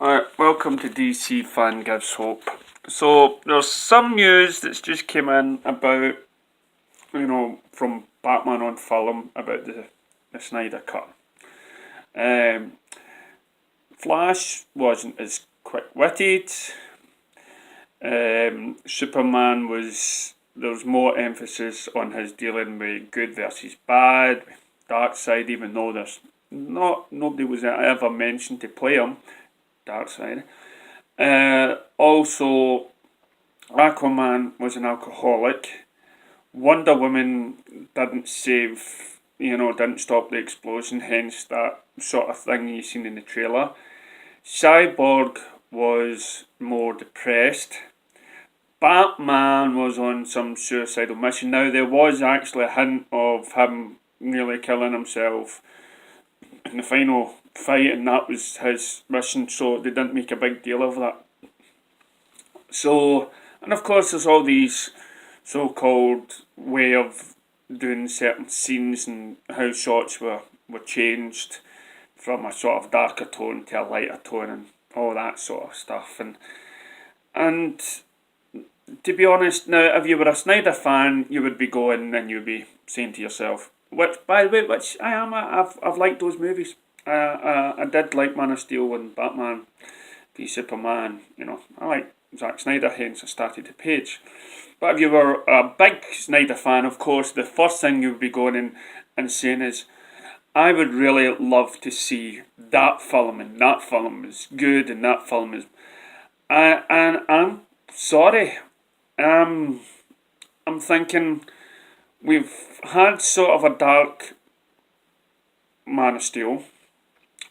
Alright, welcome to DC Fan Gives Hope. So, there's some news that's just came in about, from Batman on film about the Snyder Cut. Flash wasn't as quick-witted. Superman there was more emphasis on his dealing with good versus bad, dark side, even though nobody was ever mentioned to play him. Dark side. Also, Aquaman was an alcoholic. Wonder Woman didn't didn't stop the explosion, hence that sort of thing you've seen in the trailer. Cyborg was more depressed. Batman was on some suicidal mission. Now, there was actually a hint of him nearly killing himself in the final fight, and that was his mission, so they didn't make a big deal of that. So, and of course there's all these so-called way of doing certain scenes and how shots were changed from a sort of darker tone to a lighter tone and all that sort of stuff. And to be honest, now if you were a Snyder fan, you would be going and you'd be saying to yourself, which by the way, which I am, I've liked those movies. I did like Man of Steel and Batman v Superman. I like Zack Snyder, hence I started the page. But if you were a big Snyder fan, of course, the first thing you would be going in and saying is, I would really love to see that film, and that film is good, and that film is... and I'm sorry. I'm thinking we've had sort of a dark Man of Steel,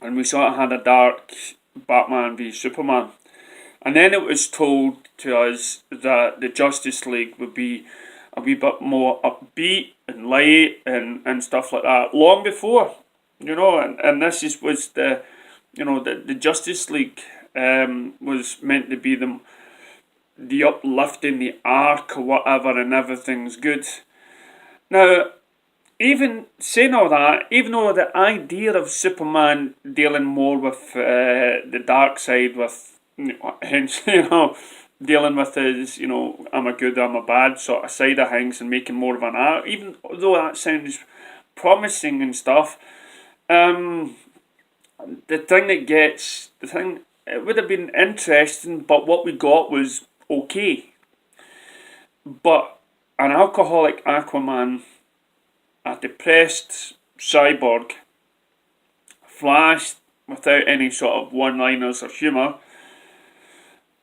and we sort of had a dark Batman v Superman. And then it was told to us that the Justice League would be a wee bit more upbeat and light and stuff like that long before, and this was the Justice League was meant to be the uplifting, the arc or whatever, and everything's good. Now, even saying all that, even though the idea of Superman dealing more with the dark side, with hence dealing with his I'm a good, I'm a bad sort of side of things, and making more of an art, even though that sounds promising and stuff, it would have been interesting, but what we got was okay. But an alcoholic Aquaman, a depressed Cyborg, Flash without any sort of one-liners or humour,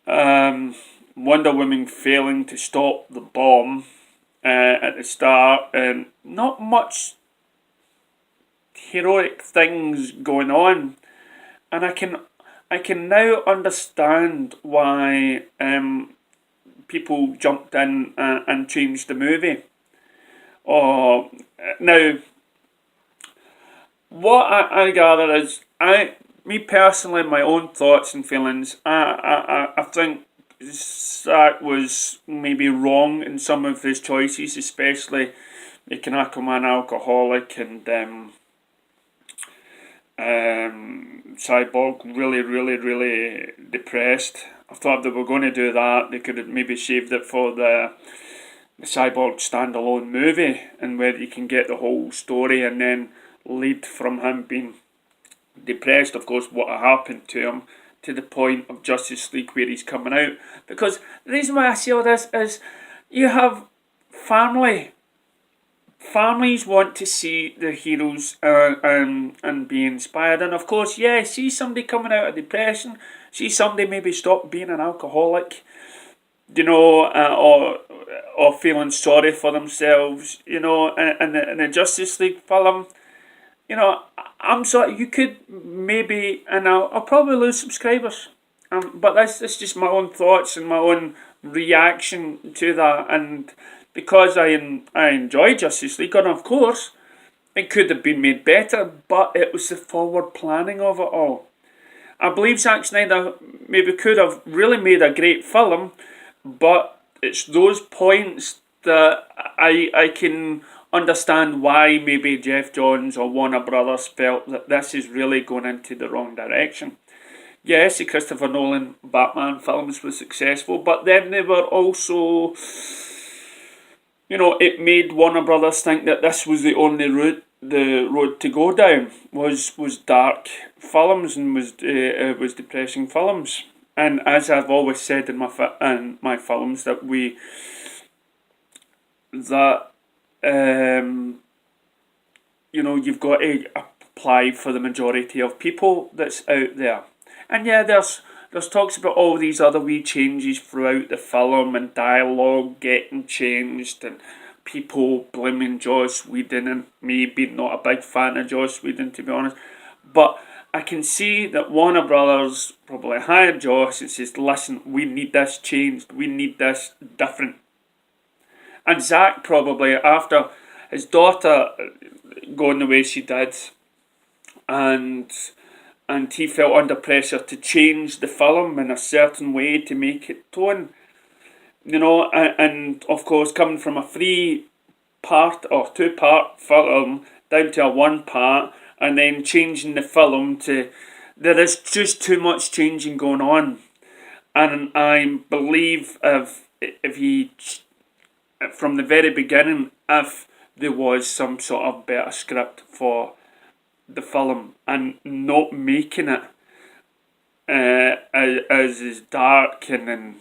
Wonder Woman failing to stop the bomb at the start, and not much heroic things going on. And I can now understand why people jumped in and changed the movie. Now, what I gather is, me personally, my own thoughts and feelings, I think Zack was maybe wrong in some of his choices, especially making Aquaman alcoholic and Cyborg really, really, really depressed. I thought if they were going to do that, they could have maybe saved it for the Cyborg standalone movie, and where you can get the whole story and then lead from him being depressed, of course, what happened to him, to the point of Justice League where he's coming out. Because the reason why I say all this is, you have families want to see the heroes and be inspired, and of course, see somebody coming out of depression, see somebody maybe stop being an alcoholic, or feeling sorry for themselves, in the Justice League film. I'm sorry, you could maybe, and I'll probably lose subscribers, but that's just my own thoughts and my own reaction to that. And because I enjoy Justice League, and of course it could have been made better, but it was the forward planning of it all. I believe Zack Snyder maybe could have really made a great film, but it's those points that I can understand why maybe Jeff Johns or Warner Brothers felt that this is really going into the wrong direction. yes, the Christopher Nolan Batman films were successful, but then they were also, it made Warner Brothers think that this was the only route, the road to go down was dark films and was depressing films. And as I've always said in my films, that you've got to apply for the majority of people that's out there. And yeah, there's talks about all these other wee changes throughout the film and dialogue getting changed and people blaming Joss Whedon and me being not a big fan of Joss Whedon, to be honest. But I can see that Warner Brothers probably hired Joss and says, listen, we need this changed, we need this different. And Zack probably, after his daughter going the way she did, and he felt under pressure to change the film in a certain way to make it tone, and of course coming from a 3-part or 2-part film down to a 1-part, and then changing the film to, there is just too much changing going on, and I believe if he, from the very beginning, if there was some sort of better script for the film and not making it as dark and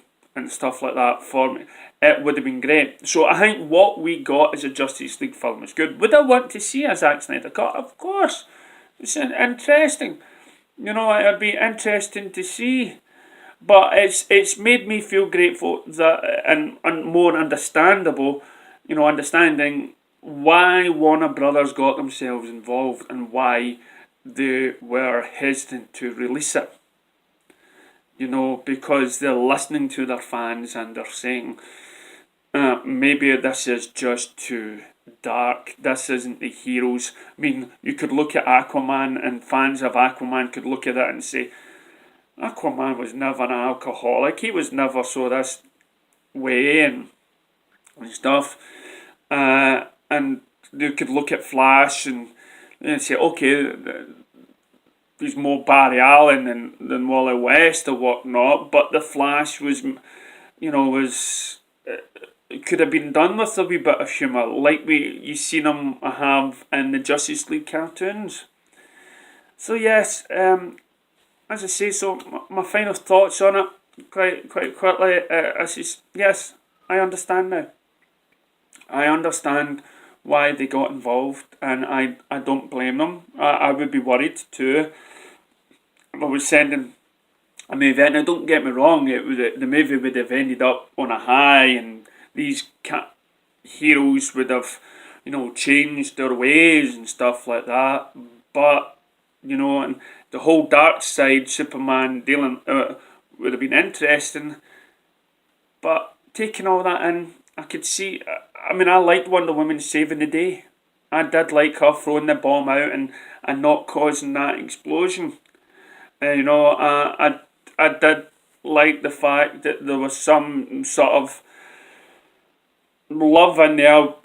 stuff like that for me, it would have been great. So I think what we got as a Justice League film is good. Would I want to see a Zack Snyder cut? Of course. It's interesting. It'd be interesting to see. But it's made me feel grateful that and more understandable, understanding why Warner Brothers got themselves involved and why they were hesitant to release it. Because they're listening to their fans and they're saying, maybe this is just too dark, this isn't the heroes. I mean, you could look at Aquaman, and fans of Aquaman could look at it and say, Aquaman was never an alcoholic, he was never so this way and stuff. And they could look at Flash and say, okay, he's more Barry Allen than Wally West or whatnot, but the Flash was it could have been done with a wee bit of humour, like you seen him have in the Justice League cartoons. So yes, as I say, so my final thoughts on it, quite quickly, yes, I understand now. I understand why they got involved, and I don't blame them. I would be worried too if I was sending a movie, and now don't get me wrong, the movie would have ended up on a high, and these heroes would have, changed their ways and stuff like that. But and the whole dark side Superman dealing would have been interesting. But taking all that in, I could see. I mean, I liked Wonder Woman saving the day. I did like her throwing the bomb out and not causing that explosion. I did like the fact that there was some sort of love in there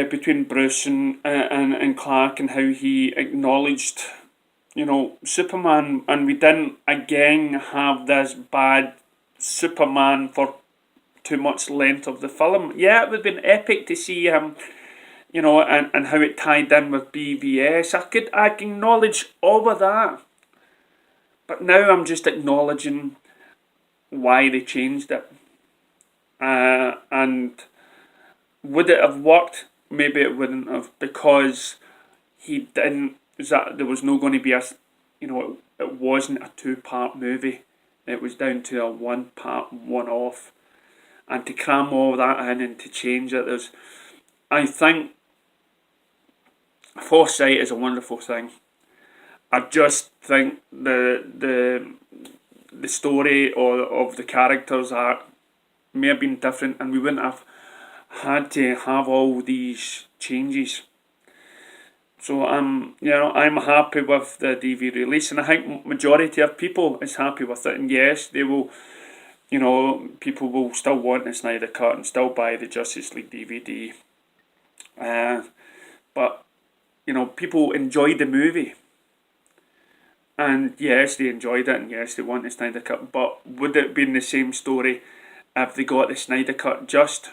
between Bruce and Clark, and how he acknowledged, Superman, and we didn't again have this bad Superman for too much length of the film. Yeah, it would have been epic to see him, and how it tied in with BVS. I can acknowledge all of that. But now I'm just acknowledging why they changed it. And would it have worked? Maybe it wouldn't have, because there was no going to be it wasn't a 2-part movie. It was down to a 1-part, one-off. And to cram all that in and to change it, I think foresight is a wonderful thing. I just think the story of the characters may have been different, and we wouldn't have had to have all these changes. So I'm happy with the DVD release, and I think majority of people is happy with it. And yes, they will. People will still want the Snyder Cut and still buy the Justice League DVD. But people enjoyed the movie. And yes, they enjoyed it, and yes, they want the Snyder Cut, but would it have been the same story if they got the Snyder Cut just?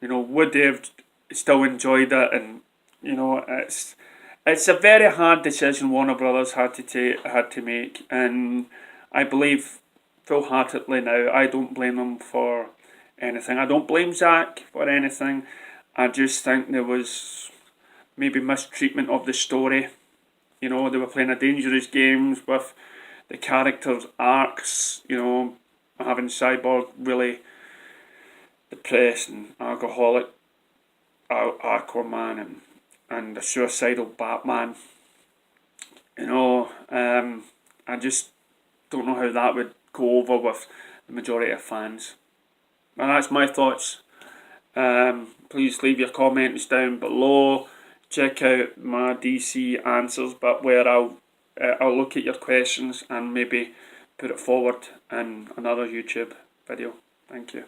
Would they have still enjoyed it? And, it's a very hard decision Warner Brothers had to make, and I believe full-heartedly now, I don't blame them for anything. I don't blame Zack for anything. I just think there was maybe mistreatment of the story. They were playing a dangerous games with the characters' arcs, having Cyborg really depressed and alcoholic Aquaman and the suicidal Batman. I just don't know how that would go over with the majority of fans. And that's my thoughts. Please leave your comments down below. Check out my DC answers, but where I'll look at your questions and maybe put it forward in another YouTube video. Thank you.